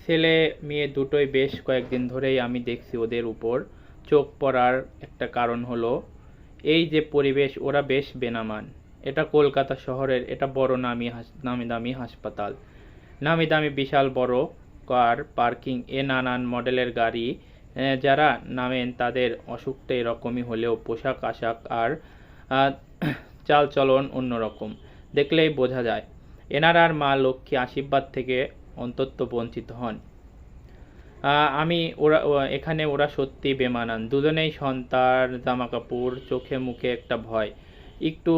ছেলে মেয়ে দুটোই বেশ কয়েকদিন ধরেই আমি দেখছি ওদের উপর চোখ পড়ার একটা কারণ হলো এই যে পরিবেশ, ওরা বেশ বেনামান। এটা কলকাতা শহরের, এটা বড় নামি দামি হাসপাতাল, নামি দামি বিশাল বড় কার পার্কিং, নানান মডেলের গাড়ি। যারা নামেন তাদের অসুখটা এরকমই হলেও পোশাক আশাক আর আহ, চালচলন অন্যরকম, দেখলেই বোঝা যায় এনারার মা লক্ষ্মী আশীর্বাদ থেকে অন্তত বঞ্চিত হন। এখানে ওরা সত্যি বেমানান, দুজনেই সন্তান, জামাকাপড়, চোখে মুখে একটা ভয়, একটু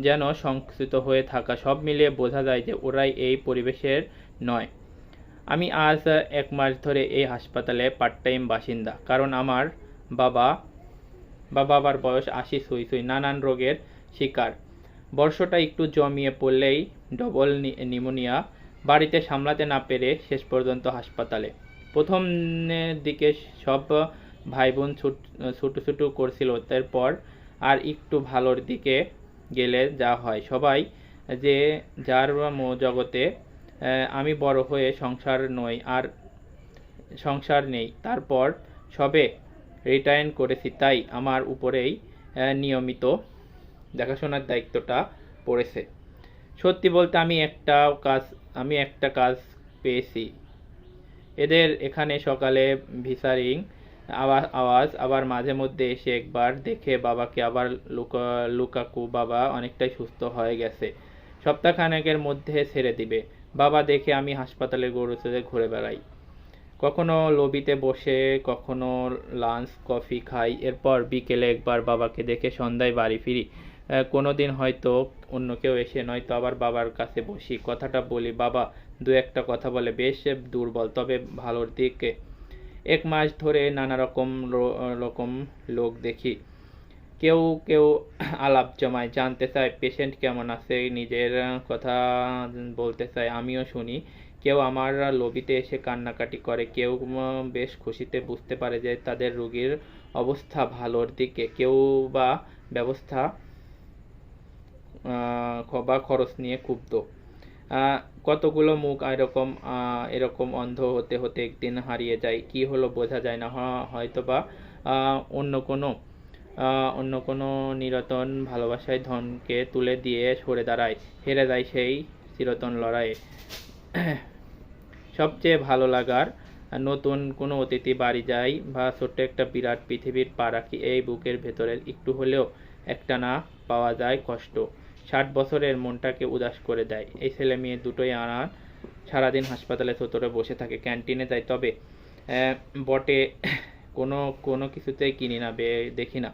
যেন সংকুচিত হয়ে থাকা, সব মিলিয়ে বোঝা যায় যে ওরাই এই পরিবেশের নয়। আমি আজ 1 মাস ধরে এই হাসপাতালে পার্ট টাইম বাসিন্দা, কারণ আমার বাবা বাবার বয়স 80 ছুঁই ছুঁই, নানান রোগের শিকার। বর্ষটা একটু জমিয়ে পড়লেই ডবল নিউমোনিয়া, বাড়িতে সামলাতে না পেরে শেষ পর্যন্ত হাসপাতালে। প্রথম দিকে সব ভাই বোন ছুটো করছিল, তারপর আর একটু ভালোর দিকে গেলে যা হয়, সবাই যে যার জগতে। আমি বড় হয়ে সংসার নেই, তারপর সবে রিটায়ার করেছি, তাই আমার উপরেই নিয়মিত দেখাশোনার দায়িত্বটা পড়েছে। সত্যি বলতে আমি একটা কাজ পেয়েছি। এদের এখানে সকালে ভিসারিং আওয়াজ, আবার মাঝে মধ্যে এসে একবার দেখে বাবাকে, আবার লুকাকু বাবা অনেকটাই সুস্থ হয়ে গেছে, সপ্তাহখানেকের মধ্যে ছেড়ে দিবে। বাবা দেখে আমি হাসপাতালের গরুচরে ঘুরে বেড়াই, কখনো লবিতে বসে, কখনো লাঞ্চ কফি খাই, এরপর বিকেলে একবার বাবাকে দেখে সন্ধ্যায় বাড়ি ফিরি। কোনো দিন হয়তো অন্য কেউ এসে, নয়তো আবার বাবার কাছে বসি, কথাটা বলি। বাবা দু একটা কথা বলে, বেশ দুর্বল তবে ভালোর দিকে। 1 মাস ধরে নানা রকম লোক দেখি, কেউ কেউ আলাপ জমায়, জানতে চায় পেশেন্ট কেমন আছে, নিজের কথা বলতে চায়, আমিও শুনি। কেউ আমার লবিতে এসে কান্নাকাটি করে, কেউ বেশ খুশিতে বুঝতে পারে যে তাদের রোগীর অবস্থা ভালোর দিকে, কেউ বা ব্যবস্থা বা খরচ নিয়ে ক্ষুব্ধ। কতগুলো মুখ এরকম অন্ধ হতে হতে একদিন হারিয়ে যায়, কি হলো বোঝা যায় না। হয়তোবা অন্য কোনো নিরতন ভালোবাসায় ধনকে তুলে দিয়ে সরে দাঁড়ায়, হেরে যায় সেই চিরন্তন লড়াইয়ে। সবচেয়ে ভালো লাগার, নতুন কোনো অতিথি বাড়ি যায় বা ছোট্ট একটা বিরাট পৃথিবীর পা রাখি, এই বুকের ভেতরে একটু হলেও একটা না পাওয়া যায় কষ্ট 60 বছরের মনটাকে উদাস করে দেয়। এই ছেলে মেয়ে দুটোই আনার সারাদিন হাসপাতালে চত্বরে বসে থাকে, ক্যান্টিনে যায় তবে বটে কোনো কোনো কিছুতেই কিনি না, দেখি না।